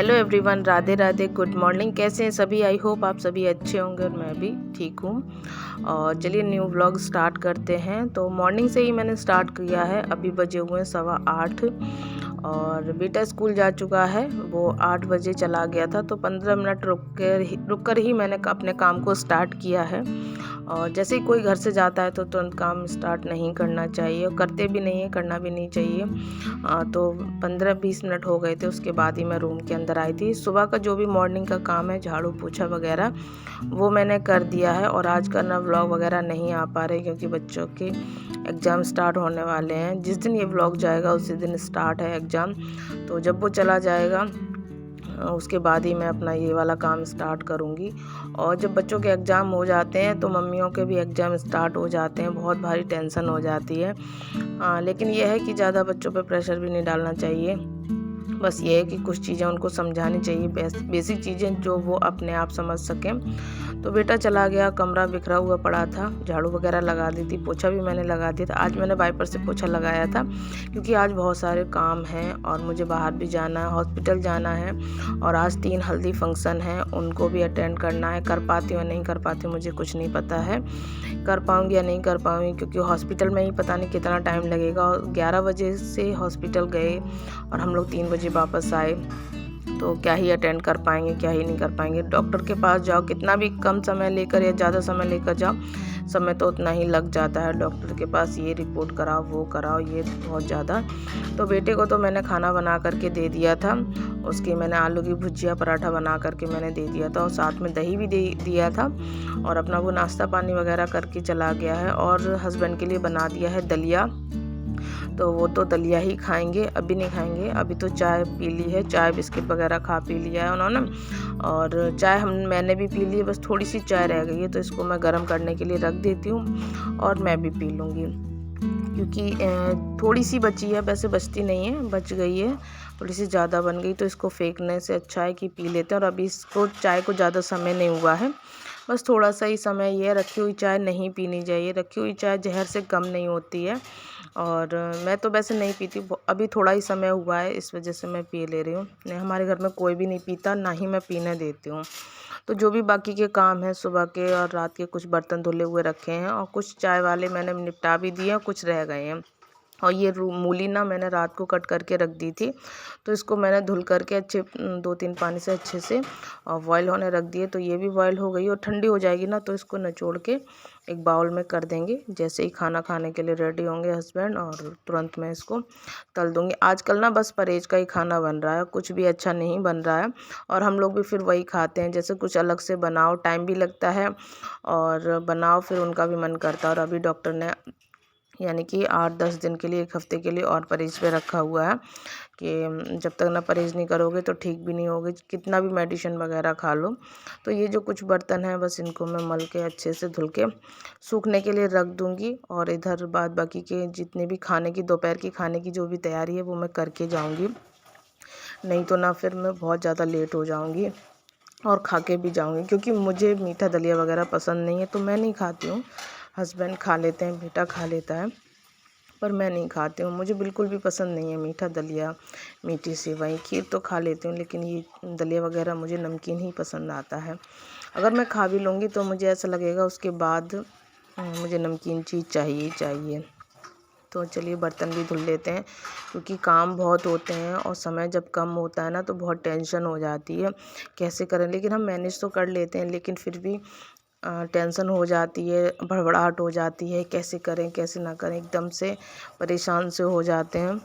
Hello everyone, Radhe Radhe, good morning. कैसे हैं सभी? आई होप आप सभी अच्छे होंगे और मैं भी ठीक हूँ। और चलिए न्यू व्लॉग स्टार्ट करते हैं। तो मॉर्निंग से ही मैंने स्टार्ट किया है। अभी बजे हुए हैं 8:15 और बेटा स्कूल जा चुका है। वो 8 बजे चला गया था, तो 15 मिनट रुक कर ही मैंने अपने काम को स्टार्ट किया है। और जैसे ही कोई घर से जाता है तो तुरंत काम स्टार्ट नहीं करना चाहिए, और करते भी नहीं है, करना भी नहीं चाहिए। तो 15-20 मिनट हो गए थे, उसके बाद ही मैं रूम के अंदर आई थी। सुबह का जो भी मॉर्निंग का काम है, झाड़ू पोछा वगैरह, वो मैंने कर दिया है। और आज का ना व्लॉग वगैरह नहीं आ पा रहे क्योंकि बच्चों के एग्ज़ाम स्टार्ट होने वाले हैं। जिस दिन ये व्लॉग जाएगा उसी दिन स्टार्ट है एग्ज़ाम। तो जब वो चला जाएगा उसके बाद ही मैं अपना ये वाला काम स्टार्ट करूँगी। और जब बच्चों के एग्ज़ाम हो जाते हैं तो मम्मियों के भी एग्ज़ाम स्टार्ट हो जाते हैं, बहुत भारी टेंशन हो जाती है। लेकिन ये है कि ज़्यादा बच्चों पे प्रेशर भी नहीं डालना चाहिए। बस ये है कि कुछ चीज़ें उनको समझानी चाहिए, बेसिक चीज़ें जो वो अपने आप समझ सकें। तो बेटा चला गया, कमरा बिखरा हुआ पड़ा था, झाड़ू वगैरह लगा दी थी, पोछा भी मैंने लगा दिया था। आज मैंने वाइपर से पोछा लगाया था क्योंकि आज बहुत सारे काम हैं और मुझे बाहर भी जाना है, हॉस्पिटल जाना है। और आज 3 हल्दी फंक्शन हैं, उनको भी अटेंड करना है। कर पाती हूँ या नहीं कर पाती हूँ मुझे कुछ नहीं पता है, कर पाऊँगी या नहीं कर पाऊँगी, क्योंकि हॉस्पिटल में ही पता नहीं कितना टाइम लगेगा। और 11 बजे से हॉस्पिटल गए और हम लोग 3 बजे वापस आए, तो क्या ही अटेंड कर पाएंगे, क्या ही नहीं कर पाएंगे। डॉक्टर के पास जाओ, कितना भी कम समय लेकर या ज़्यादा समय लेकर जाओ, समय तो उतना ही लग जाता है। डॉक्टर के पास ये रिपोर्ट कराओ, वो कराओ, ये बहुत ज़्यादा। तो बेटे को तो मैंने खाना बना करके दे दिया था। उसकी मैंने आलू की भुजिया पराठा बना करके मैंने दे दिया था, और साथ में दही भी दे दिया था। और अपना वो नाश्ता पानी वगैरह करके चला गया है। और हस्बैंड के लिए बना दिया है दलिया, तो वो तो दलिया ही खाएंगे, अभी नहीं खाएंगे। अभी तो चाय पी ली है, चाय बिस्किट वगैरह खा पी लिया है उन्होंने। और चाय मैंने भी पी ली है, बस थोड़ी सी चाय रह गई है, तो इसको मैं गर्म करने के लिए रख देती हूँ और मैं भी पी लूँगी। क्योंकि थोड़ी सी बची है, वैसे बचती नहीं है, बच गई है, थोड़ी सी ज़्यादा बन गई, तो इसको फेंकने से अच्छा है कि पी लेते हैं। और अभी इसको चाय को ज़्यादा समय नहीं हुआ है, बस थोड़ा सा ही समय। ये रखी हुई चाय नहीं पीनी चाहिए, रखी हुई चाय जहर से कम नहीं होती है। और मैं तो वैसे नहीं पीती, अभी थोड़ा ही समय हुआ है, इस वजह से मैं पी ले रही हूँ। नहीं, हमारे घर में कोई भी नहीं पीता, ना ही मैं पीने देती हूँ। तो जो भी बाकी के काम हैं सुबह के और रात के, कुछ बर्तन धुले हुए रखे हैं और कुछ चाय वाले मैंने निपटा भी दिए हैं, कुछ रह गए हैं। और ये मूली ना मैंने रात को कट करके रख दी थी, तो इसको मैंने धुल करके अच्छे 2-3 पानी से अच्छे से बॉयल होने रख दिए। तो ये भी बॉयल हो गई और ठंडी हो जाएगी ना, तो इसको निचोड़ के एक बाउल में कर देंगे। जैसे ही खाना खाने के लिए रेडी होंगे हस्बैंड, और तुरंत मैं इसको तल दूँगी। आजकल ना बस परहेज का ही खाना बन रहा है, कुछ भी अच्छा नहीं बन रहा है। और हम लोग भी फिर वही खाते हैं। जैसे कुछ अलग से बनाओ, टाइम भी लगता है, और बनाओ फिर उनका भी मन करता है। और अभी डॉक्टर ने यानी कि 8-10 दिन के लिए, 1 हफ्ते के लिए और परहेज पे रखा हुआ है कि जब तक ना परहेज नहीं करोगे तो ठीक भी नहीं होगे, कितना भी मेडिसिन वगैरह खा लो। तो ये जो कुछ बर्तन हैं, बस इनको मैं मल के अच्छे से धुल के सूखने के लिए रख दूँगी। और इधर बाद बाकी के जितने भी खाने की, दोपहर की खाने की जो भी तैयारी है वो मैं करके जाऊँगी। नहीं तो ना फिर मैं बहुत ज़्यादा लेट हो जाऊँगी और खा के भी जाऊँगी, क्योंकि मुझे मीठा दलिया वगैरह पसंद नहीं है, तो मैं नहीं खाती हूँ। हस्बैंड खा लेते हैं, बेटा खा लेता है, पर मैं नहीं खाती हूँ। मुझे बिल्कुल भी पसंद नहीं है मीठा दलिया, मीठी सेवई, खीर तो खा लेती हूँ, लेकिन ये दलिया वगैरह मुझे नमकीन ही पसंद आता है। अगर मैं खा भी लूँगी तो मुझे ऐसा लगेगा उसके बाद मुझे नमकीन चीज़ चाहिए ही चाहिए। तो चलिए बर्तन भी धुल लेते हैं, क्योंकि काम बहुत होते हैं और समय जब कम होता है ना तो बहुत टेंशन हो जाती है, कैसे करें। लेकिन हम मैनेज तो कर लेते हैं, लेकिन फिर भी टेंशन हो जाती है, भड़बड़ाहट हो जाती है, कैसे करें कैसे ना करें, एकदम से परेशान से हो जाते हैं।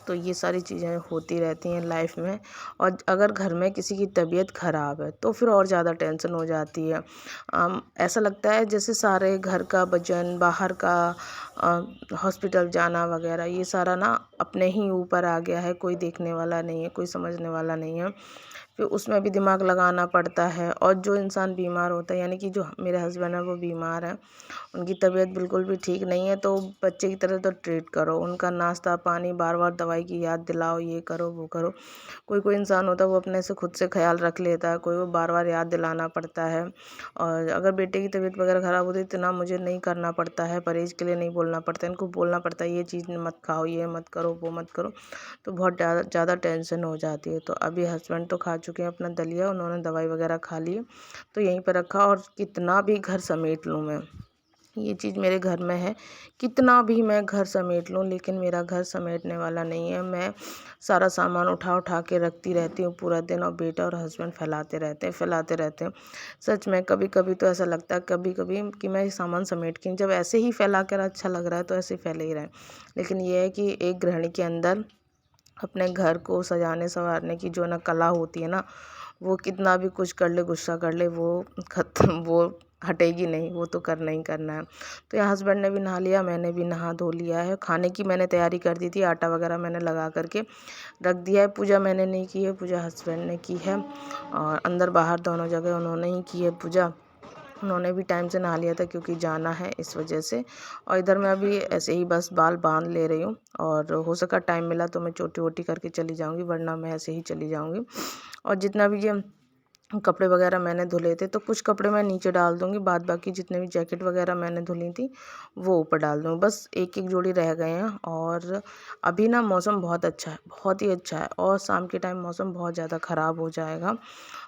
तो ये सारी चीज़ें होती रहती हैं लाइफ में। और अगर घर में किसी की तबीयत ख़राब है तो फिर और ज़्यादा टेंशन हो जाती है। ऐसा लगता है जैसे सारे घर का वजन, बाहर का हॉस्पिटल जाना वगैरह, ये सारा ना अपने ही ऊपर आ गया है, कोई देखने वाला नहीं है, कोई समझने वाला नहीं है। फिर उसमें भी दिमाग लगाना पड़ता है। और जो इंसान बीमार होता है, यानी कि जो मेरे हस्बैंड हैं वो बीमार हैं, उनकी तबीयत बिल्कुल भी ठीक नहीं है, तो बच्चे की तरह तो ट्रीट करो, उनका नाश्ता पानी बार बार दवाई की याद दिलाओ, ये करो वो करो। कोई कोई इंसान होता है वो अपने से खुद से ख्याल रख लेता है, कोई वो बार बार याद दिलाना पड़ता है। और अगर बेटे की तबीयत वगैरह ख़राब होती है, इतना मुझे नहीं करना पड़ता है, परहेज़ के लिए नहीं बोलना पड़ता है, इनको बोलना पड़ता है ये चीज़ मत खाओ, ये मत करो, वो मत करो, तो बहुत ज़्यादा टेंशन हो जाती है। तो अभी हस्बैंड तो खा चुके हैं अपना दलिया, उन्होंने दवाई वगैरह खा ली है, तो यहीं पर रखा। और कितना भी घर समेट लूँ मैं, ये चीज़ मेरे घर में है, कितना भी मैं घर समेट लूँ लेकिन मेरा घर समेटने वाला नहीं है। मैं सारा सामान उठा उठा के रखती रहती हूँ पूरा दिन, और बेटा और हस्बैंड फैलाते रहते हैं। सच में कभी कभी तो ऐसा लगता है कभी कभी कि मैं ये सामान समेट के जब ऐसे ही फैला कर अच्छा लग रहा है तो ऐसे ही फैले ही रहे। लेकिन ये है कि एक गृहिणी के अंदर अपने घर को सजाने संवारने की जो ना कला होती है ना, वो कितना भी कुछ कर ले, गुस्सा कर ले, वो खत्म, वो हटेगी नहीं, वो तो करना ही करना है। तो यहाँ हस्बैंड ने भी नहा लिया, मैंने भी नहा धो लिया है। खाने की मैंने तैयारी कर दी थी, आटा वगैरह मैंने लगा करके रख दिया है। पूजा मैंने नहीं की है, पूजा हस्बैंड ने की है, और अंदर बाहर दोनों जगह उन्होंने ही की है पूजा। उन्होंने भी टाइम से नहा लिया था क्योंकि जाना है इस वजह से। और इधर मैं अभी ऐसे ही बस बाल बांध ले रही हूँ, और हो सका टाइम मिला तो मैं चोटी वोटी करके चली जाऊँगी, वरना मैं ऐसे ही चली जाऊँगी। और जितना भी ये कपड़े वगैरह मैंने धुले थे तो कुछ कपड़े मैं नीचे डाल दूँगी, बाद बाकी जितने भी जैकेट वगैरह मैंने धुली थी वो ऊपर डाल दूँगी। बस एक एक जोड़ी रह गए हैं। और अभी ना मौसम बहुत अच्छा है, बहुत ही अच्छा है, और शाम के टाइम मौसम बहुत ज़्यादा ख़राब हो जाएगा,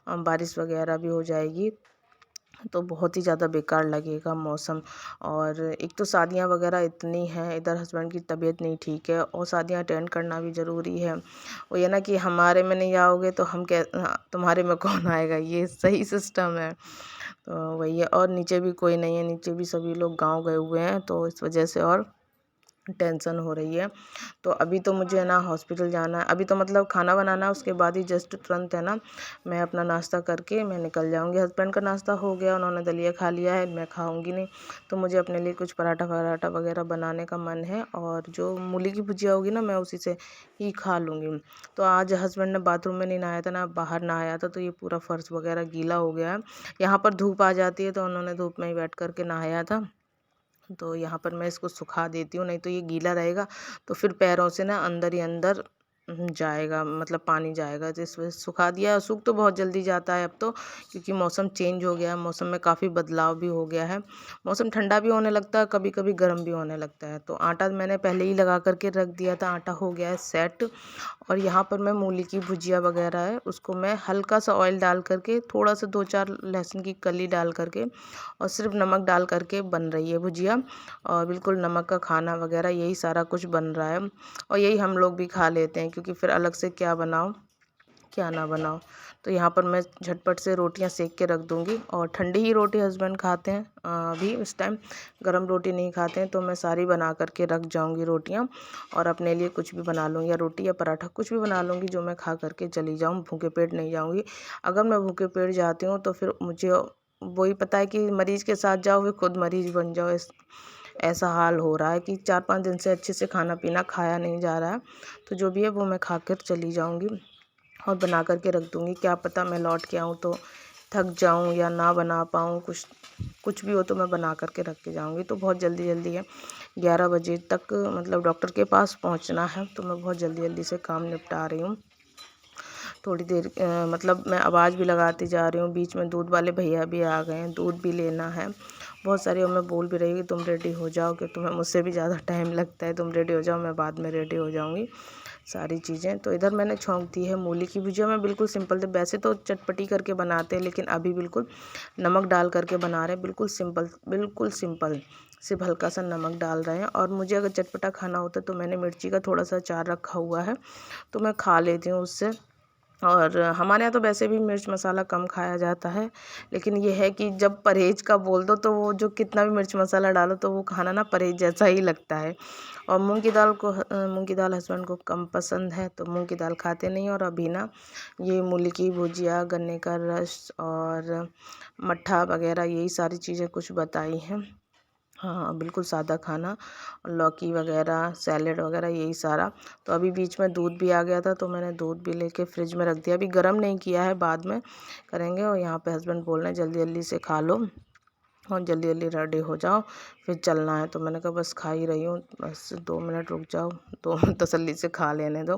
बारिश वगैरह भी हो जाएगी, तो बहुत ही ज़्यादा बेकार लगेगा मौसम। और एक तो शादियाँ वगैरह इतनी हैं, इधर हस्बैंड की तबीयत नहीं ठीक है, और शादियाँ अटेंड करना भी ज़रूरी है। वो ये ना कि हमारे में नहीं आओगे तो हम तुम्हारे में कौन आएगा, ये सही सिस्टम है। तो वही है, और नीचे भी कोई नहीं है, नीचे भी सभी लोग गाँव गए हुए हैं, तो इस वजह से और टेंशन हो रही है। तो अभी तो मुझे ना हॉस्पिटल जाना है, अभी तो मतलब खाना बनाना है, उसके बाद ही जस्ट तुरंत है ना मैं अपना नाश्ता करके मैं निकल जाऊंगी। हस्बैंड का नाश्ता हो गया, उन्होंने दलिया खा लिया है, मैं खाऊंगी नहीं, तो मुझे अपने लिए कुछ पराठा वराठा वगैरह बनाने का मन है, और जो मूली की भुजिया होगी ना मैं उसी से ही खा लूँगी। तो आज हस्बैंड ने बाथरूम में नहीं नहाया था ना, बाहर नहाया था, तो ये पूरा फर्श वगैरह गीला हो गया है। यहाँ पर धूप आ जाती है तो उन्होंने धूप में ही बैठ करके नहाया था, तो यहाँ पर मैं इसको सुखा देती हूँ, नहीं तो ये गीला रहेगा तो फिर पैरों से ना अंदर ही अंदर जाएगा, मतलब पानी जाएगा। तो इस वजह से सुखा दिया है। सूख तो बहुत जल्दी जाता है अब तो, क्योंकि मौसम चेंज हो गया है, मौसम में काफ़ी बदलाव भी हो गया है। मौसम ठंडा भी होने लगता है, कभी कभी गर्म भी होने लगता है। तो आटा मैंने पहले ही लगा करके रख दिया था, आटा हो गया है सेट। और यहाँ पर मैं मूली की भुजिया वगैरह है उसको मैं हल्का सा ऑयल डाल करके, थोड़ा सा 2-4 लहसुन की कली डाल करके, और सिर्फ नमक डाल करके बन रही है भुजिया। और बिल्कुल नमक का खाना वगैरह यही सारा कुछ बन रहा है, और यही हम लोग भी खा लेते हैं, क्योंकि फिर अलग से क्या बनाओ क्या ना बनाओ। तो यहाँ पर मैं झटपट से रोटियाँ सेक के रख दूँगी, और ठंडी ही रोटी हस्बैंड खाते हैं, अभी इस टाइम गरम रोटी नहीं खाते हैं, तो मैं सारी बना करके रख जाऊँगी रोटियाँ, और अपने लिए कुछ भी बना लूँगी, या रोटी या पराठा कुछ भी बना लूँगी जो मैं खा करके चली जाऊँ, भूखे पेट नहीं जाऊँगी। अगर मैं भूखे पेट जाती हूँ तो फिर मुझे वही पता है कि मरीज़ के साथ जाओ फिर खुद मरीज़ बन जाओ, ऐसा हाल हो रहा है कि 4-5 दिन से अच्छे से खाना पीना खाया नहीं जा रहा है। तो जो भी है वो मैं खा कर चली जाऊँगी, और बना कर के रख दूँगी। क्या पता मैं लौट के आऊँ तो थक जाऊँ या ना बना पाऊँ, कुछ कुछ भी हो तो मैं बना कर के रख के जाऊँगी। तो बहुत जल्दी जल्दी है, 11 बजे तक मतलब डॉक्टर के पास पहुँचना है, तो मैं बहुत जल्दी जल्दी से काम निपटा रही हूँ। थोड़ी देर मतलब मैं आवाज़ भी लगाती जा रही हूँ, बीच में दूध वाले भैया भी आ गए हैं, दूध भी लेना है बहुत सारी। और मैं बोल भी रही हूँ कि तुम रेडी हो जाओ, कि तुम्हें मुझसे भी ज़्यादा टाइम लगता है, तुम रेडी हो जाओ, मैं बाद में रेडी हो जाऊँगी सारी चीज़ें। तो इधर मैंने छौंक दी है मूली की भुजिया, मैं बिल्कुल सिंपल थे, वैसे तो चटपटी करके बनाते हैं, लेकिन अभी बिल्कुल नमक डाल करके बना रहे हैं, बिल्कुल सिंपल, बिल्कुल सिंपल, सिर्फ हल्का सा नमक डाल रहे हैं। और मुझे अगर चटपटा खाना होता तो मैंने मिर्ची का थोड़ा सा अचार रखा हुआ है, तो मैं खा लेती हूँ उससे। और हमारे यहाँ तो वैसे भी मिर्च मसाला कम खाया जाता है, लेकिन ये है कि जब परहेज का बोल दो तो वो जो कितना भी मिर्च मसाला डालो तो वो खाना ना परहेज जैसा ही लगता है। और मूंग की दाल हस्बैंड को कम पसंद है, तो मूंग की दाल खाते नहीं। और अभी ना ये मूली की भुजिया, गन्ने का रस और मट्ठा वगैरह यही सारी चीज़ें कुछ बताई हैं। हाँ, बिल्कुल सादा खाना, लौकी वगैरह, सैलेड वगैरह यही सारा। तो अभी बीच में दूध भी आ गया था तो मैंने दूध भी लेके फ्रिज में रख दिया। अभी गर्म नहीं किया है, बाद में करेंगे। और यहाँ पे हस्बैंड बोल रहे हैं जल्दी जल्दी से खा लो और जल्दी जल्दी रेडी हो जाओ, फिर चलना है। तो मैंने कहा बस खा ही रही हूँ, बस 2 मिनट रुक जाओ, तो तसल्ली से खा लेने दो।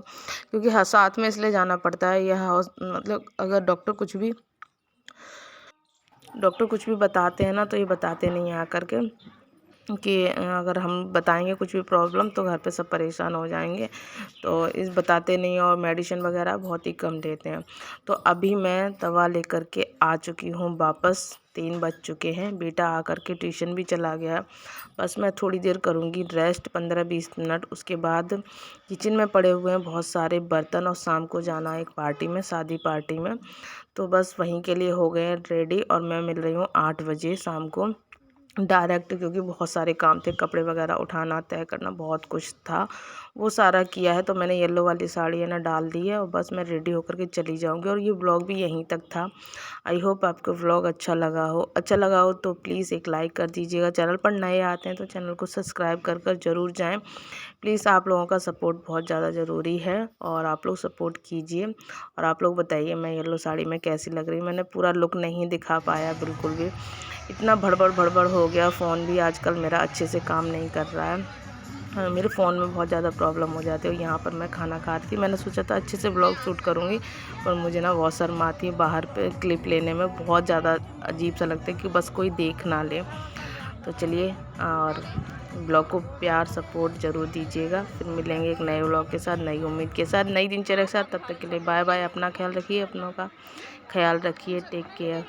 क्योंकि हाँ, साथ में इसलिए जाना पड़ता है। यह मतलब अगर डॉक्टर कुछ भी बताते हैं ना, तो ये बताते नहीं हैं आकर के कि अगर हम बताएंगे कुछ भी प्रॉब्लम तो घर पे सब परेशान हो जाएंगे। तो इस बताते नहीं हैं और मेडिसिन वगैरह बहुत ही कम देते हैं। तो अभी मैं तवा लेकर के आ चुकी हूँ वापस। 3 बज चुके हैं, बेटा आकर के ट्यूशन भी चला गया है। बस मैं थोड़ी देर करूँगी रेस्ट, 15-20 मिनट। उसके बाद किचन में पड़े हुए हैं बहुत सारे बर्तन और शाम को जाना है एक पार्टी में, शादी पार्टी में। तो बस वहीं के लिए हो गए हैं रेडी। और मैं मिल रही हूँ 8 बजे शाम को डायरेक्ट, क्योंकि बहुत सारे काम थे, कपड़े वगैरह उठाना, तय करना, बहुत कुछ था, वो सारा किया है। तो मैंने येलो वाली साड़ी है ना डाल दी है और बस मैं रेडी होकर के चली जाऊंगी। और ये व्लॉग भी यहीं तक था। आई होप आपको व्लॉग अच्छा लगा हो तो प्लीज़ एक लाइक कर दीजिएगा। चैनल पर नए आते हैं तो चैनल को सब्सक्राइब कर ज़रूर जाएँ। प्लीज़ आप लोगों का सपोर्ट बहुत ज़्यादा ज़रूरी है और आप लोग सपोर्ट कीजिए। और आप लोग बताइए मैं येलो साड़ी में कैसी लग रही। मैंने पूरा लुक नहीं दिखा पाया बिल्कुल भी, इतना भड़बड़ हो गया। फ़ोन भी आजकल मेरा अच्छे से काम नहीं कर रहा है। मेरे फ़ोन में बहुत ज़्यादा प्रॉब्लम हो जाती है। यहाँ पर मैं खाना खा रही थी, मैंने सोचा था अच्छे से व्लॉग शूट करूँगी, पर मुझे ना बहुत शर्म आती है बाहर पे क्लिप लेने में, बहुत ज़्यादा अजीब सा लगता है कि बस कोई देख ना ले। तो चलिए, और ब्लॉग को प्यार सपोर्ट ज़रूर दीजिएगा। फिर मिलेंगे एक नए व्लॉग के साथ, नई उम्मीद के साथ, नई दिनचर्या के साथ। तब तक के लिए बाय बाय। अपना ख्याल रखिए, अपनों का ख्याल रखिए। Take care.